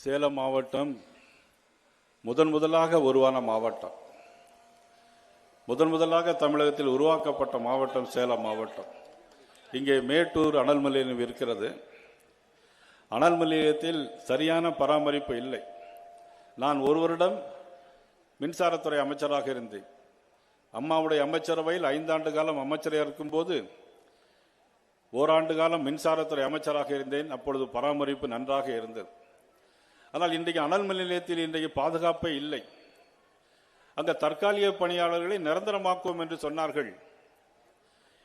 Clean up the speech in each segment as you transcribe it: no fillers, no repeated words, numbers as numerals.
சேலம் மாவட்டம் முதலாக உருவான மாவட்டம். முதலாக தமிழகத்தில் உருவாக்கப்பட்ட மாவட்டம் சேலம் மாவட்டம். இங்கே மேட்டூர் அனல் நிலையம் இருக்கிறது. அனல் நிலையத்தில் சரியான பராமரிப்பு இல்லை. நான் ஒரு வருடம் மின்சாரத்துறை அமைச்சராக இருந்தேன். அம்மாவுடைய அமைச்சரவையில் 5 ஆண்டு காலம் அமைச்சராக இருக்கும்போது ஓராண்டு காலம் மின்சாரத்துறை அமைச்சராக இருந்தேன். அப்பொழுது பராமரிப்பு நன்றாக இருந்தது. ஆனால் இன்றைக்கு அனல் மின் நிலையத்தில் இன்றைக்கு பாதுகாப்பே இல்லை. அங்க தற்காலிக பணியாளர்களை நிரந்தரமாக்குவோம் என்று சொன்னார்கள்.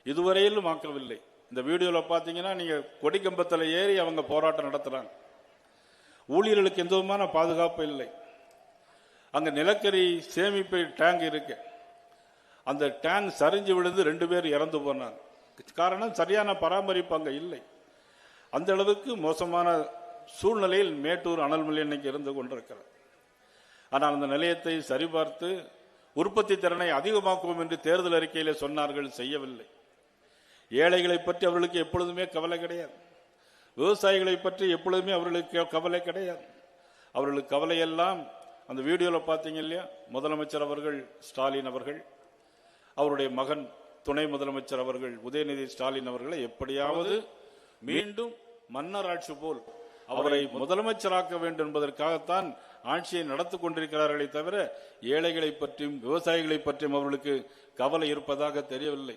இதுவரையிலும் ஆக்கவில்லை. இந்த வீடியோவில் பார்த்தீங்கன்னா நீங்க கொடிக்கம்பத்தில் ஏறி அவங்க போராட்டம் நடத்துறாங்க. ஊழியர்களுக்கு எந்த விதமான பாதுகாப்பு இல்லை. அங்க நிலக்கரி சேமிப்பு டேங்க் இருக்கு. அந்த டேங்க் சரிஞ்சு விழுந்து 2 பேர் இறந்து போனாங்க. காரணம் சரியான பராமரிப்பு அங்க இல்லை. அந்த அளவுக்கு மோசமான சூழ்நிலையில் மேட்டூர் அனல் மில் இன்னைக்கு இருந்து கொண்டிருக்கிறது. ஆனால் அந்த நிலையத்தை சரிபார்த்து உற்பத்தி திறனை அதிகமாக்குவோம் என்று தேர்தல் அறிக்கையிலே சொன்னார்கள், செய்யவில்லை. ஏழைகளை பற்றி அவர்களுக்கு எப்பொழுதுமே கவலை கிடையாது. விவசாயிகளை பற்றி எப்பொழுதுமே அவர்களுக்கு கவலை கிடையாது. அவர்களுக்கு கவலையெல்லாம் அந்த வீடியோவில் பார்த்தீங்க இல்லையா, முதலமைச்சர் அவர்கள் ஸ்டாலின் அவர்கள், அவருடைய மகன் துணை முதலமைச்சர் அவர்கள் உதயநிதி ஸ்டாலின் அவர்களை எப்படியாவது மீண்டும் மன்னர் ஆட்சி போல் அவரை முதலமைச்சராக்க வேண்டும் என்பதற்காகத்தான் ஆட்சியை நடத்தி கொண்டிருக்கிறார்களே தவிர ஏழைகளை பற்றியும் விவசாயிகளை பற்றியும் அவர்களுக்கு கவலை இருப்பதாக தெரியவில்லை.